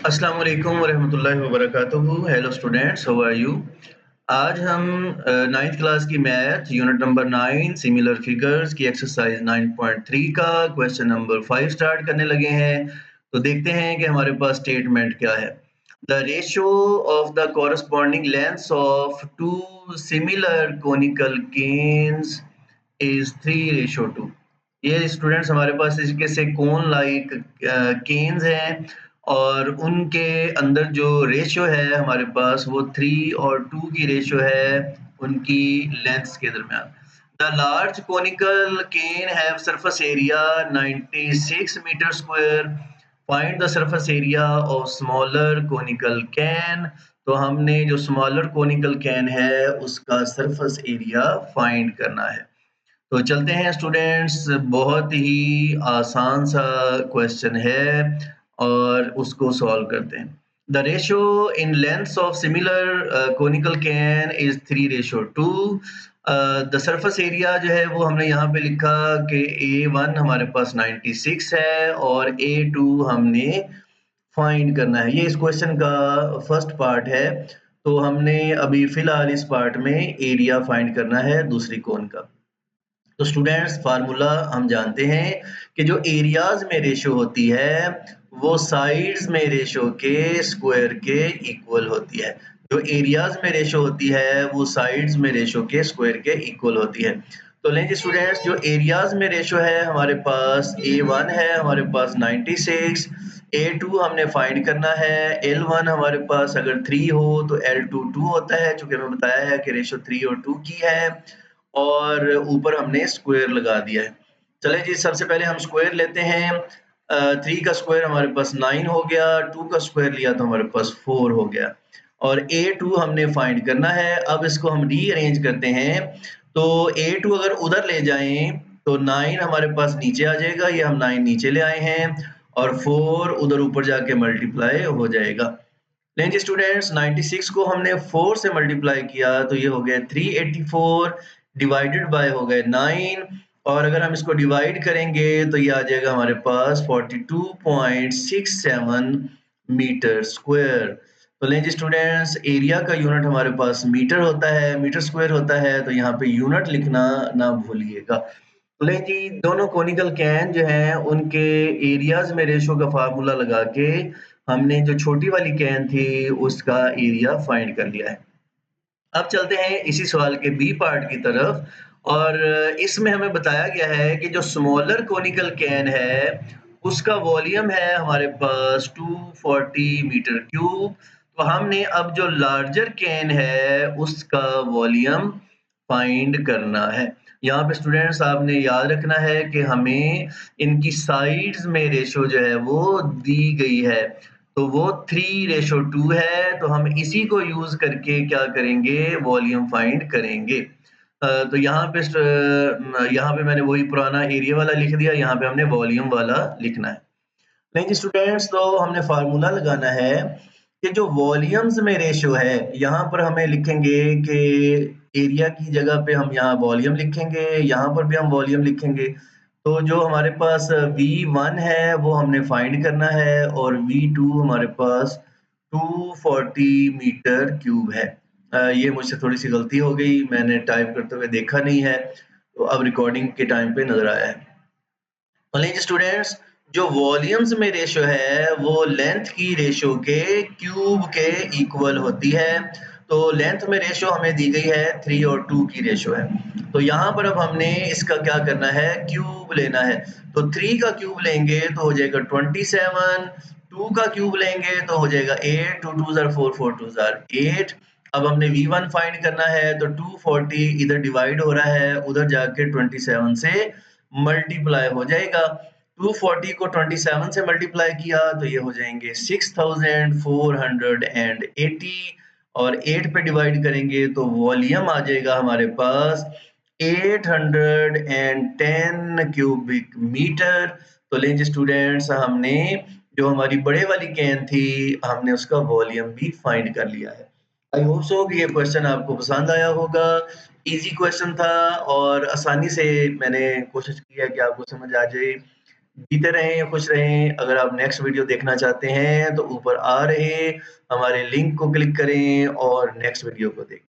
अस्सलाम वालेकुम वरहमतुल्लाहि वबरकातुहू। Hello students, how are you? आज हम 9th क्लास की math unit number 9 similar figures की एक्सरसाइज 9.3 का क्वेश्चन नंबर 5 स्टार्ट करने लगे हैं। तो देखते हैं कि हमारे पास स्टेटमेंट क्या है। The ratio of the corresponding lengths of two similar conical cans is 3:2। ये स्टूडेंट्स हमारे पास इसके से कोन लाइक केन्स हैं और उनके अंदर जो रेशियो है हमारे पास वो 3 और 2 की रेशियो है उनकी लेंथ्स के दरमियान। The large conical can have surface area 96 metre square. Find the surface area of smaller conical can. तो हमने जो स्मॉलर कोनिकल कैन है उसका सरफेस एरिया फाइंड करना है। तो चलते हैं स्टूडेंट्स, बहुत ही आसान सा क्वेश्चन है और उसको सॉल्व करते हैं। The ratio in lengths of similar conical can is 3:2। The surface area जो है वो हमने यहाँ पे लिखा कि A1 हमारे पास 96 है और A2 हमने फाइंड करना है। ये इस क्वेश्चन का फर्स्ट पार्ट है। तो हमने अभी फिलहाल इस पार्ट में एरिया फाइंड करना है दूसरी कोन का। तो स्टूडेंट्स फार्मूला हम जानते हैं कि जो एरियाज में रेशियो होती है वो साइड्स में रेशियो के स्क्वायर के इक्वल होती है। जो एरियाज में रेशियो होती है वो साइड्स में रेशियो के स्क्वायर के इक्वल होती है। तो लेंगे स्टूडेंट्स, जो एरियाज में रेशियो है हमारे पास A1 है हमारे पास 96, A2 हमने फाइंड करना है, L1 हमारे पास अगर 3 हो तो L2 2 होता है, चूंकि हमें बताया है कि रेशियो 3 और 2 की है और ऊपर हमने स्क्वायर लगा दिया है। चलें जी, सबसे पहले हम स्क्वायर लेते हैं। 3 का स्क्वायर हमारे पास 9 हो गया, 2 का स्क्वायर लिया तो हमारे पास 4 हो गया और A2 हमने फाइंड करना है। अब इसको हम रीअरेंज करते हैं। तो A2 अगर उधर ले जाएँ तो 9 हमारे पास नीचे आ जाएगा, ये हम 9 नीचे ले आए हैं और 4 उधर ऊपर जाके मल्टीप्लाई हो जाएगा। लेंगे स्टूडेंट्स, 96 को हमने 4 से मल्टीप्लाई किया तो ये हो गया 384 डिवाइडेड बाय हो गए 9 और अगर हम इसको डिवाइड करेंगे तो ये आ जाएगा हमारे पास 42.67 मीटर स्क्वायर। तो लें जी स्टूडेंट्स, एरिया का यूनिट हमारे पास मीटर होता है, मीटर स्क्वायर होता है, तो यहाँ पे यूनिट लिखना ना भूलिएगा। तो लें जी, दोनों कोनिकल कैन जो हैं उनके एरियाज में रेशो का फार्मूला लगा के हमने जो छोटी वाली कैन थी उसका एरिया फाइंड कर लिया है। अब चलते हैं इसी सवाल के बी पार्ट की तरफ और इसमें हमें बताया गया है कि जो स्मॉलर कोनिकल कैन है उसका वॉल्यूम है हमारे पास 240 मीटर क्यूब। तो हमने अब जो लार्जर कैन है उसका वॉल्यूम फाइंड करना है। यहाँ पे स्टूडेंट्स आपने याद रखना है कि हमें इनकी साइड्स में रेशो जो है वो दी गई है। तो वो 3:2 है, तो हम इसी को यूज़ करके क्या करेंगे, वॉल्यूम फाइंड करेंगे। तो यहाँ पे मैंने वही पुराना एरिया वाला लिख दिया, यहाँ पे हमने वॉल्यूम वाला लिखना है। नहीं जी स्टूडेंट्स, तो हमने फार्मूला लगाना है कि जो वॉल्यूम्स में रेशियो है, यहाँ पर हमें लिखेंगे कि एरिया की जगह पे हम यहाँ वॉल्यूम लिखेंगे, यहाँ पर भी हम वॉल्यूम लिखेंगे। तो जो हमारे पास V1 है वो हमने फाइंड करना है और V2 हमारे पास 240 मीटर क्यूब है। ये मुझसे थोड़ी सी गलती हो गई, मैंने टाइप करते हुए देखा नहीं है, तो अब रिकॉर्डिंग के टाइम पे नजर आया है। कॉलेज स्टूडेंट्स, जो वॉल्यूम्स में रेशियो है वो लेंथ की रेशियो के क्यूब के इक्वल होती है। तो लेंथ में रेशियो हमें दी गई है 3 और 2 की रेशियो है। तो यहाँ पर अब हमने इसका क्या करना है, क्यूब लेना है। तो 3 का क्यूब लेंगे तो हो जाएगा 27, 2 का क्यूब लेंगे तो हो जाएगा 8, 2 2 ज़ार 4 4 2 ज़ार 8। अब हमने V1 फाइंड करना है तो 240 इधर डिवाइड हो रहा है, उधर जाके 27 से मल्टीप्लाई हो जाएगा। 240 को 27 से मल्टीप्लाई किया तो ये हो जाएंगे 6480 और 8 पे डिवाइड करेंगे तो वॉल्यूम आ जाएगा हमारे पास 810 क्यूबिक मीटर। तो लेंगे स्टूडेंट्स, हमने जो हमारी बड़े वाली कैन थी हमने उसका वॉल्यूम भी फाइंड कर लिया है। आई होप सो कि ये क्वेश्चन आपको पसंद आया होगा। इजी क्वेश्चन था और आसानी से मैंने कोशिश की है कि आपको समझ आ जाए। जीते रहें, खुश रहें। अगर आप नेक्स्ट वीडियो देखना चाहते हैं तो ऊपर आ रहे हमारे लिंक को क्लिक करें और नेक्स्ट वीडियो को देखें।